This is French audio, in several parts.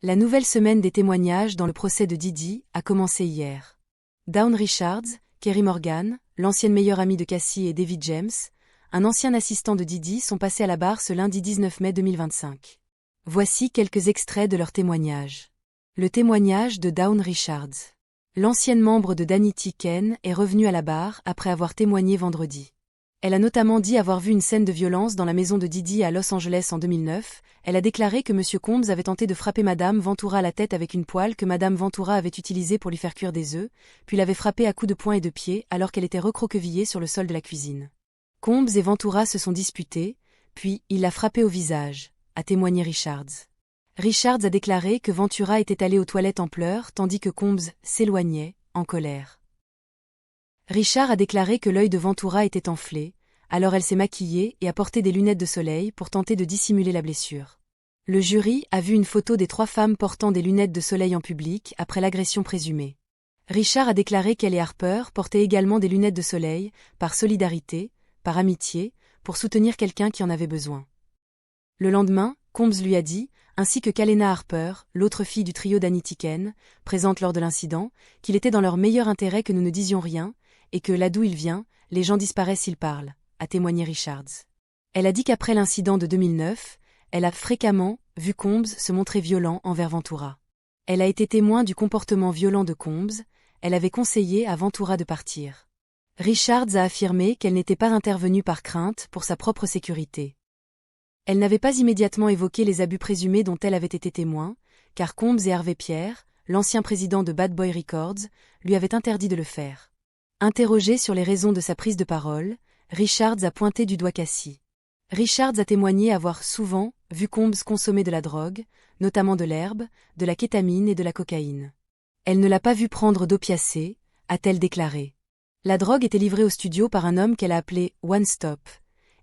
La nouvelle semaine des témoignages dans le procès de Diddy a commencé hier. Dawn Richards, Kerry Morgan, l'ancienne meilleure amie de Cassie et David James, un ancien assistant de Diddy sont passés à la barre ce lundi 19 mai 2025. Voici quelques extraits de leurs témoignages. Le témoignage de Dawn Richards. L'ancienne membre de Danity Kane est revenue à la barre après avoir témoigné vendredi. Elle a notamment dit avoir vu une scène de violence dans la maison de Diddy à Los Angeles en 2009. Elle a déclaré que M. Combs avait tenté de frapper Mme Ventura à la tête avec une poêle que Mme Ventura avait utilisée pour lui faire cuire des œufs, puis l'avait frappée à coups de poing et de pied alors qu'elle était recroquevillée sur le sol de la cuisine. Combs et Ventura se sont disputés, puis il l'a frappée au visage, a témoigné Richards. Richards a déclaré que Ventura était allé aux toilettes en pleurs tandis que Combs s'éloignait, en colère. Richard a déclaré que l'œil de Ventura était enflé, alors elle s'est maquillée et a porté des lunettes de soleil pour tenter de dissimuler la blessure. Le jury a vu une photo des 3 femmes portant des lunettes de soleil en public après l'agression présumée. Richard a déclaré qu'elle et Harper portaient également des lunettes de soleil, par solidarité, par amitié, pour soutenir quelqu'un qui en avait besoin. Le lendemain, Combs lui a dit, ainsi que Kalena Harper, l'autre fille du trio Danity Kane, présente lors de l'incident, qu'il était dans leur meilleur intérêt que nous ne disions rien, et que là d'où il vient, les gens disparaissent s'ils parlent, a témoigné Richards. Elle a dit qu'après l'incident de 2009, elle a fréquemment vu Combs se montrer violent envers Ventura. Elle a été témoin du comportement violent de Combs, elle avait conseillé à Ventura de partir. Richards a affirmé qu'elle n'était pas intervenue par crainte pour sa propre sécurité. Elle n'avait pas immédiatement évoqué les abus présumés dont elle avait été témoin, car Combs et Harvey Pierre, l'ancien président de Bad Boy Records, lui avaient interdit de le faire. Interrogé sur les raisons de sa prise de parole, Richards a pointé du doigt Cassie. Richards a témoigné avoir souvent vu Combs consommer de la drogue, notamment de l'herbe, de la kétamine et de la cocaïne. Elle ne l'a pas vu prendre d'opiacés, a-t-elle déclaré. La drogue était livrée au studio par un homme qu'elle a appelé One Stop,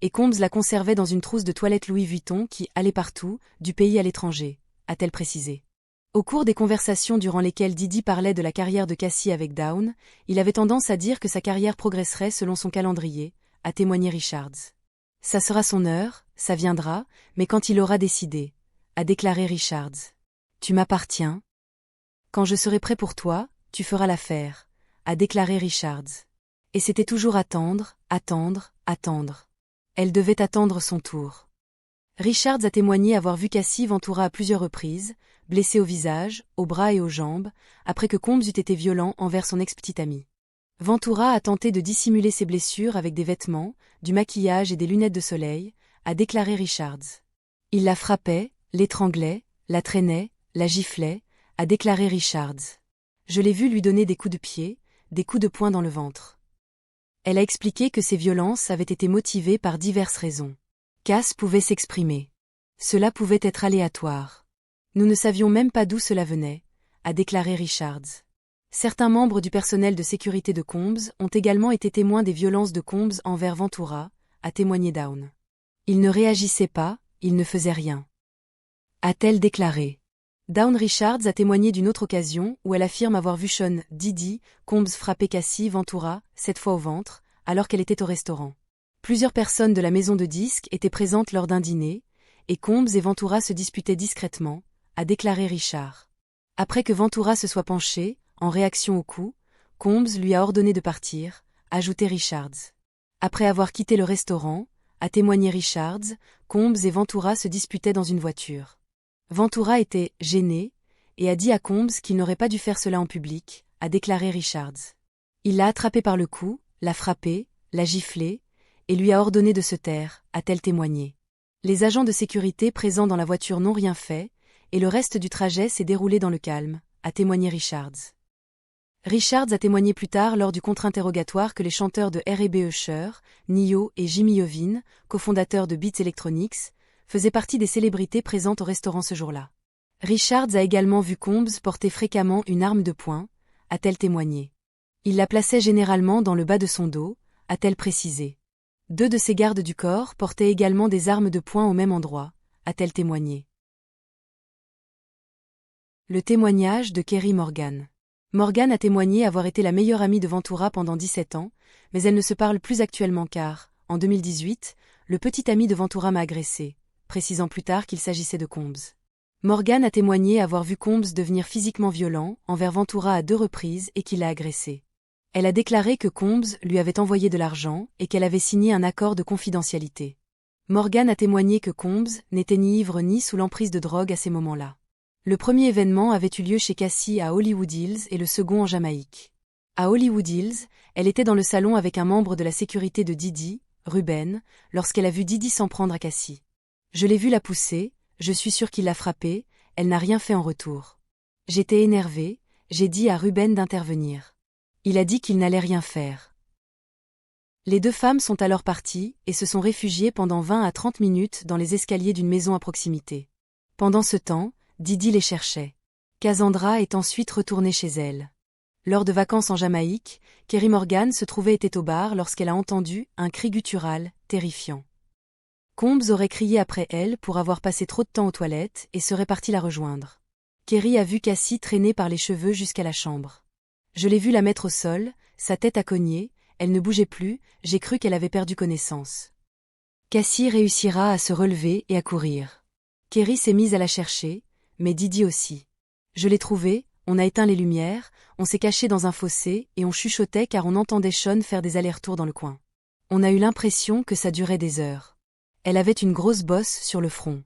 et Combs la conservait dans une trousse de toilette Louis Vuitton qui allait partout, du pays à l'étranger, a-t-elle précisé. Au cours des conversations durant lesquelles Diddy parlait de la carrière de Cassie avec Dawn, il avait tendance à dire que sa carrière progresserait selon son calendrier, a témoigné Richards. Ça sera son heure, ça viendra, mais quand il aura décidé, a déclaré Richards. Tu m'appartiens. Quand je serai prêt pour toi, tu feras l'affaire, a déclaré Richards. Et c'était toujours attendre, attendre, attendre. Elle devait attendre son tour. Richards a témoigné avoir vu Cassie Ventura à plusieurs reprises, blessée au visage, aux bras et aux jambes, après que Combs eût été violent envers son ex-petite amie. Ventura a tenté de dissimuler ses blessures avec des vêtements, du maquillage et des lunettes de soleil, a déclaré Richards. Il la frappait, l'étranglait, la traînait, la giflait, a déclaré Richards. Je l'ai vu lui donner des coups de pied, des coups de poing dans le ventre. Elle a expliqué que ces violences avaient été motivées par diverses raisons. Cass pouvait s'exprimer. Cela pouvait être aléatoire. Nous ne savions même pas d'où cela venait, a déclaré Richards. Certains membres du personnel de sécurité de Combs ont également été témoins des violences de Combs envers Ventura, a témoigné Dawn. Il ne réagissait pas, il ne faisait rien. A-t-elle déclaré. Dawn Richards a témoigné d'une autre occasion où elle affirme avoir vu Sean Diddy Combs frapper Cassie Ventura, cette fois au ventre, alors qu'elle était au restaurant. Plusieurs personnes de la maison de disques étaient présentes lors d'un dîner, et Combs et Ventura se disputaient discrètement, a déclaré Richard. Après que Ventura se soit penché, en réaction au coup, Combs lui a ordonné de partir, ajoutait Richards. Après avoir quitté le restaurant, a témoigné Richards, Combs et Ventura se disputaient dans une voiture. Ventura était gêné, et a dit à Combs qu'il n'aurait pas dû faire cela en public, a déclaré Richards. Il l'a attrapée par le cou, l'a frappée, l'a giflée, et lui a ordonné de se taire, a-t-elle témoigné. Les agents de sécurité présents dans la voiture n'ont rien fait, et le reste du trajet s'est déroulé dans le calme, a témoigné Richards. Richards a témoigné plus tard lors du contre-interrogatoire que les chanteurs de R&B Usher, Ne-Yo et Jimmy Iovine, cofondateurs de Beats Electronics, faisaient partie des célébrités présentes au restaurant ce jour-là. Richards a également vu Combs porter fréquemment une arme de poing, a-t-elle témoigné. Il la plaçait généralement dans le bas de son dos, a-t-elle précisé. 2 de ses gardes du corps portaient également des armes de poing au même endroit, a-t-elle témoigné. Le témoignage de Kerry Morgan. Morgan a témoigné avoir été la meilleure amie de Ventura pendant 17 ans, mais elle ne se parle plus actuellement car, en 2018, le petit ami de Ventura m'a agressé, précisant plus tard qu'il s'agissait de Combs. Morgan a témoigné avoir vu Combs devenir physiquement violent envers Ventura à 2 reprises et qu'il l'a agressé. Elle a déclaré que Combs lui avait envoyé de l'argent et qu'elle avait signé un accord de confidentialité. Morgan a témoigné que Combs n'était ni ivre ni sous l'emprise de drogue à ces moments-là. Le premier événement avait eu lieu chez Cassie à Hollywood Hills et le second en Jamaïque. À Hollywood Hills, elle était dans le salon avec un membre de la sécurité de Didi, Ruben, lorsqu'elle a vu Didi s'en prendre à Cassie. Je l'ai vu la pousser, je suis sûre qu'il l'a frappée, elle n'a rien fait en retour. J'étais énervée, j'ai dit à Ruben d'intervenir. Il a dit qu'il n'allait rien faire. Les 2 femmes sont alors parties et se sont réfugiées pendant 20 à 30 minutes dans les escaliers d'une maison à proximité. Pendant ce temps, Didi les cherchait. Cassandra est ensuite retournée chez elle. Lors de vacances en Jamaïque, Kerry Morgan se trouvait était au bar lorsqu'elle a entendu un cri guttural, terrifiant. Combs aurait crié après elle pour avoir passé trop de temps aux toilettes et serait parti la rejoindre. Kerry a vu Cassie traîner par les cheveux jusqu'à la chambre. Je l'ai vue la mettre au sol, sa tête a cogné, elle ne bougeait plus, j'ai cru qu'elle avait perdu connaissance. Cassie réussira à se relever et à courir. Kerry s'est mise à la chercher, mais Didi aussi. Je l'ai trouvée, on a éteint les lumières, on s'est caché dans un fossé et on chuchotait car on entendait Sean faire des allers-retours dans le coin. On a eu l'impression que ça durait des heures. Elle avait une grosse bosse sur le front.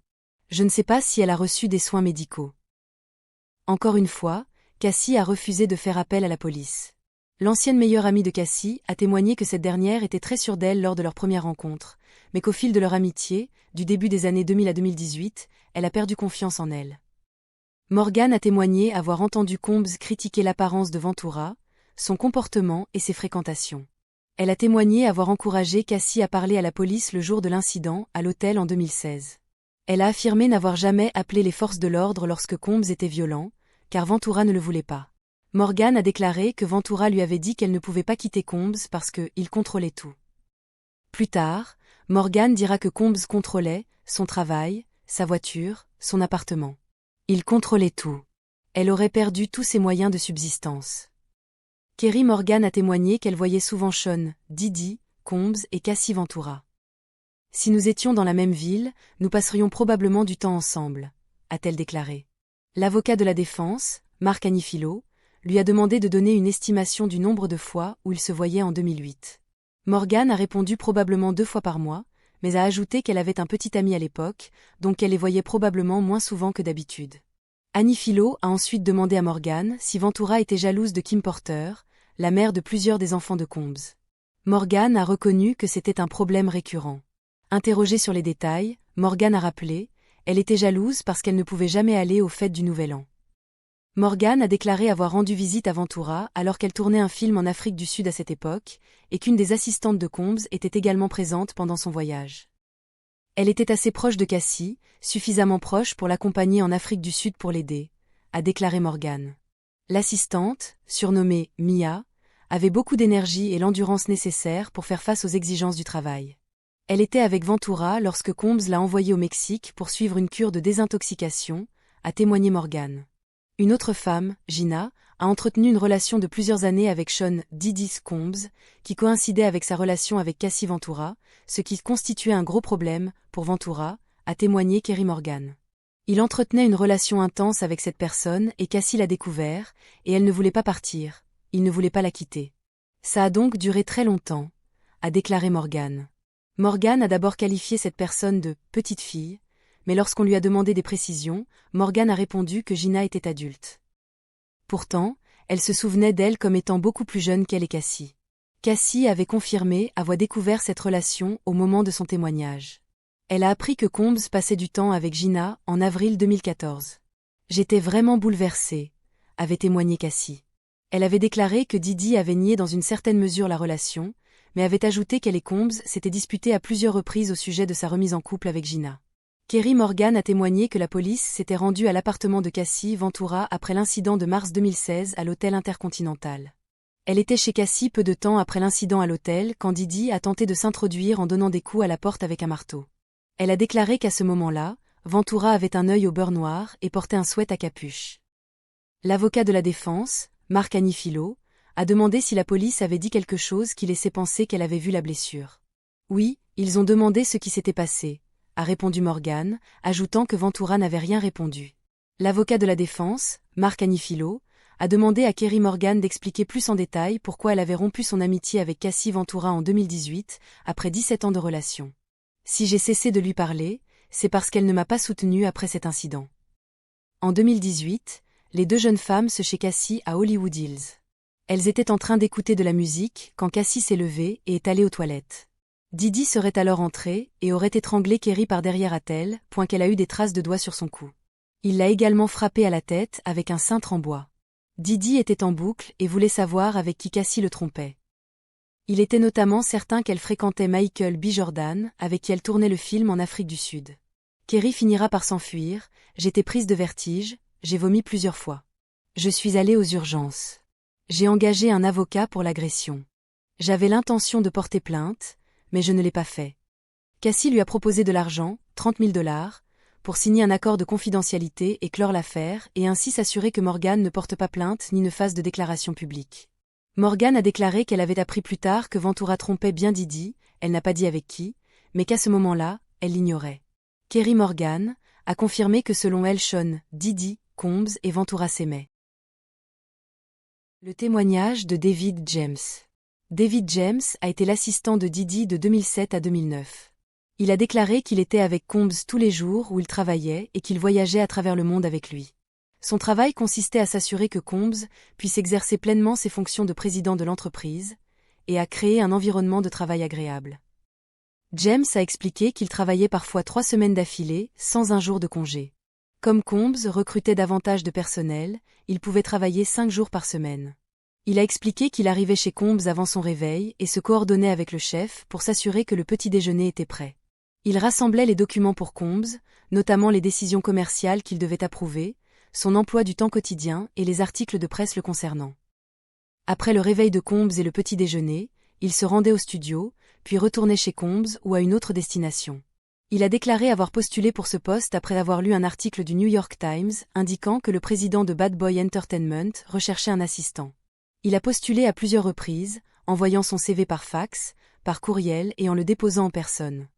Je ne sais pas si elle a reçu des soins médicaux. Encore une fois, Cassie a refusé de faire appel à la police. L'ancienne meilleure amie de Cassie a témoigné que cette dernière était très sûre d'elle lors de leur première rencontre, mais qu'au fil de leur amitié, du début des années 2000 à 2018, elle a perdu confiance en elle. Morgan a témoigné avoir entendu Combs critiquer l'apparence de Ventura, son comportement et ses fréquentations. Elle a témoigné avoir encouragé Cassie à parler à la police le jour de l'incident à l'hôtel en 2016. Elle a affirmé n'avoir jamais appelé les forces de l'ordre lorsque Combs était violent, car Ventura ne le voulait pas. Morgan a déclaré que Ventura lui avait dit qu'elle ne pouvait pas quitter Combs parce qu'il contrôlait tout. Plus tard, Morgan dira que Combs contrôlait son travail, sa voiture, son appartement. Il contrôlait tout. Elle aurait perdu tous ses moyens de subsistance. Kerry Morgan a témoigné qu'elle voyait souvent Sean, Didi, Combs et Cassie Ventura. Si nous étions dans la même ville, nous passerions probablement du temps ensemble, a-t-elle déclaré. L'avocat de la défense, Marc Anifilo, lui a demandé de donner une estimation du nombre de fois où ils se voyaient en 2008. Morgan a répondu probablement 2 fois par mois, mais a ajouté qu'elle avait un petit ami à l'époque, donc elle les voyait probablement moins souvent que d'habitude. Anifilo a ensuite demandé à Morgan si Ventura était jalouse de Kim Porter, la mère de plusieurs des enfants de Combs. Morgan a reconnu que c'était un problème récurrent. Interrogée sur les détails, Morgan a rappelé, elle était jalouse parce qu'elle ne pouvait jamais aller aux fêtes du Nouvel An. Morgan a déclaré avoir rendu visite à Ventura alors qu'elle tournait un film en Afrique du Sud à cette époque, et qu'une des assistantes de Combs était également présente pendant son voyage. Elle était assez proche de Cassie, suffisamment proche pour l'accompagner en Afrique du Sud pour l'aider, a déclaré Morgan. L'assistante, surnommée Mia, avait beaucoup d'énergie et l'endurance nécessaire pour faire face aux exigences du travail. Elle était avec Ventura lorsque Combs l'a envoyée au Mexique pour suivre une cure de désintoxication, a témoigné Morgan. Une autre femme, Gina, a entretenu une relation de plusieurs années avec Sean Didi Combs, qui coïncidait avec sa relation avec Cassie Ventura, ce qui constituait un gros problème pour Ventura, a témoigné Kerry Morgan. Il entretenait une relation intense avec cette personne et Cassie l'a découvert, et elle ne voulait pas partir, il ne voulait pas la quitter. Ça a donc duré très longtemps, a déclaré Morgan. Morgan a d'abord qualifié cette personne de « petite fille », mais lorsqu'on lui a demandé des précisions, Morgan a répondu que Gina était adulte. Pourtant, elle se souvenait d'elle comme étant beaucoup plus jeune qu'elle et Cassie. Cassie avait confirmé avoir découvert cette relation au moment de son témoignage. Elle a appris que Combs passait du temps avec Gina en avril 2014. J'étais vraiment bouleversée, avait témoigné Cassie. Elle avait déclaré que Didi avait nié dans une certaine mesure la relation, mais avait ajouté qu'elle et Combs s'étaient disputés à plusieurs reprises au sujet de sa remise en couple avec Gina. Kerry Morgan a témoigné que la police s'était rendue à l'appartement de Cassie Ventura après l'incident de mars 2016 à l'hôtel Intercontinental. Elle était chez Cassie peu de temps après l'incident à l'hôtel quand Didi a tenté de s'introduire en donnant des coups à la porte avec un marteau. Elle a déclaré qu'à ce moment-là, Ventura avait un œil au beurre noir et portait un sweat à capuche. L'avocat de la défense, Marc Anifilo, a demandé si la police avait dit quelque chose qui laissait penser qu'elle avait vu la blessure. Oui, ils ont demandé ce qui s'était passé, a répondu Morgan, ajoutant que Ventura n'avait rien répondu. L'avocat de la défense, Marc Anifilo, a demandé à Kerry Morgan d'expliquer plus en détail pourquoi elle avait rompu son amitié avec Cassie Ventura en 2018, après 17 ans de relation. Si j'ai cessé de lui parler, c'est parce qu'elle ne m'a pas soutenue après cet incident. En 2018, les deux jeunes femmes se chez Cassie à Hollywood Hills. Elles étaient en train d'écouter de la musique quand Cassie s'est levée et est allée aux toilettes. Didi serait alors entrée et aurait étranglé Kerry par derrière à tel point qu'elle a eu des traces de doigts sur son cou. Il l'a également frappée à la tête avec un cintre en bois. Didi était en boucle et voulait savoir avec qui Cassie le trompait. Il était notamment certain qu'elle fréquentait Michael B. Jordan, avec qui elle tournait le film en Afrique du Sud. Kerry finira par s'enfuir, j'étais prise de vertige, j'ai vomi plusieurs fois. Je suis allée aux urgences. J'ai engagé un avocat pour l'agression. J'avais l'intention de porter plainte, mais je ne l'ai pas fait. Cassie lui a proposé de l'argent, 30 000 $, pour signer un accord de confidentialité et clore l'affaire et ainsi s'assurer que Morgan ne porte pas plainte ni ne fasse de déclaration publique. Morgan a déclaré qu'elle avait appris plus tard que Ventura trompait bien Didi, elle n'a pas dit avec qui, mais qu'à ce moment-là, elle l'ignorait. Kerry Morgan a confirmé que selon elle Sean, Didi, Combs et Ventura s'aimaient. Le témoignage de David James. David James a été l'assistant de Didi de 2007 à 2009. Il a déclaré qu'il était avec Combs tous les jours où il travaillait et qu'il voyageait à travers le monde avec lui. Son travail consistait à s'assurer que Combs puisse exercer pleinement ses fonctions de président de l'entreprise et à créer un environnement de travail agréable. James a expliqué qu'il travaillait parfois 3 semaines d'affilée, sans un jour de congé. Comme Combs recrutait davantage de personnel, il pouvait travailler 5 jours par semaine. Il a expliqué qu'il arrivait chez Combs avant son réveil et se coordonnait avec le chef pour s'assurer que le petit déjeuner était prêt. Il rassemblait les documents pour Combs, notamment les décisions commerciales qu'il devait approuver, son emploi du temps quotidien et les articles de presse le concernant. Après le réveil de Combs et le petit déjeuner, il se rendait au studio, puis retournait chez Combs ou à une autre destination. Il a déclaré avoir postulé pour ce poste après avoir lu un article du New York Times indiquant que le président de Bad Boy Entertainment recherchait un assistant. Il a postulé à plusieurs reprises, envoyant son CV par fax, par courriel et en le déposant en personne.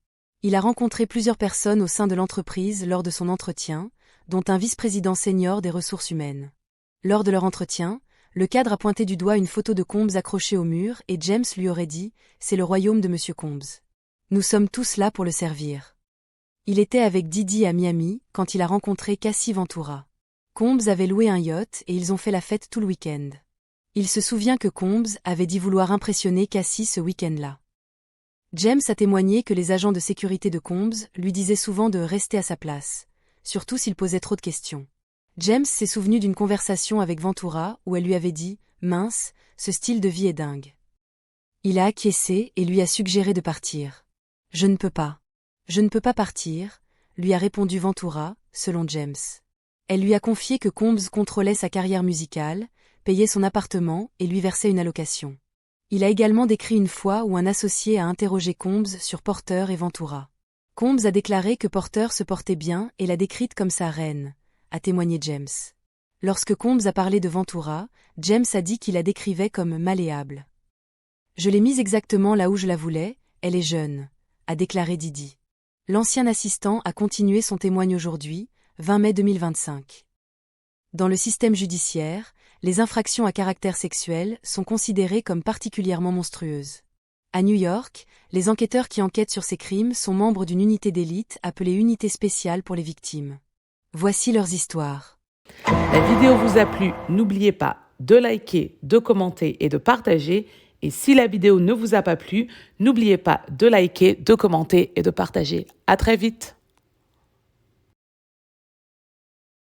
Il a rencontré plusieurs personnes au sein de l'entreprise lors de son entretien, dont un vice-président senior des ressources humaines. Lors de leur entretien, le cadre a pointé du doigt une photo de Combs accrochée au mur et James lui aurait dit « C'est le royaume de Monsieur Combs. Nous sommes tous là pour le servir. » Il était avec Didi à Miami quand il a rencontré Cassie Ventura. Combs avait loué un yacht et ils ont fait la fête tout le week-end. Il se souvient que Combs avait dit vouloir impressionner Cassie ce week-end-là. James a témoigné que les agents de sécurité de Combs lui disaient souvent de rester à sa place, surtout s'il posait trop de questions. James s'est souvenu d'une conversation avec Ventura où elle lui avait dit « Mince, ce style de vie est dingue ». Il a acquiescé et lui a suggéré de partir. « Je ne peux pas. Je ne peux pas partir », lui a répondu Ventura, selon James. Elle lui a confié que Combs contrôlait sa carrière musicale, payait son appartement et lui versait une allocation. Il a également décrit une fois où un associé a interrogé Combs sur Porter et Ventura. Combs a déclaré que Porter se portait bien et l'a décrite comme sa reine, a témoigné James. Lorsque Combs a parlé de Ventura, James a dit qu'il la décrivait comme malléable. « Je l'ai mise exactement là où je la voulais, elle est jeune », a déclaré Didi. L'ancien assistant a continué son témoignage aujourd'hui, 20 mai 2025. Dans le système judiciaire, les infractions à caractère sexuel sont considérées comme particulièrement monstrueuses. À New York, les enquêteurs qui enquêtent sur ces crimes sont membres d'une unité d'élite appelée Unité spéciale pour les victimes. Voici leurs histoires. La vidéo vous a plu, n'oubliez pas de liker, de commenter et de partager. Et si la vidéo ne vous a pas plu, n'oubliez pas de liker, de commenter et de partager. À très vite.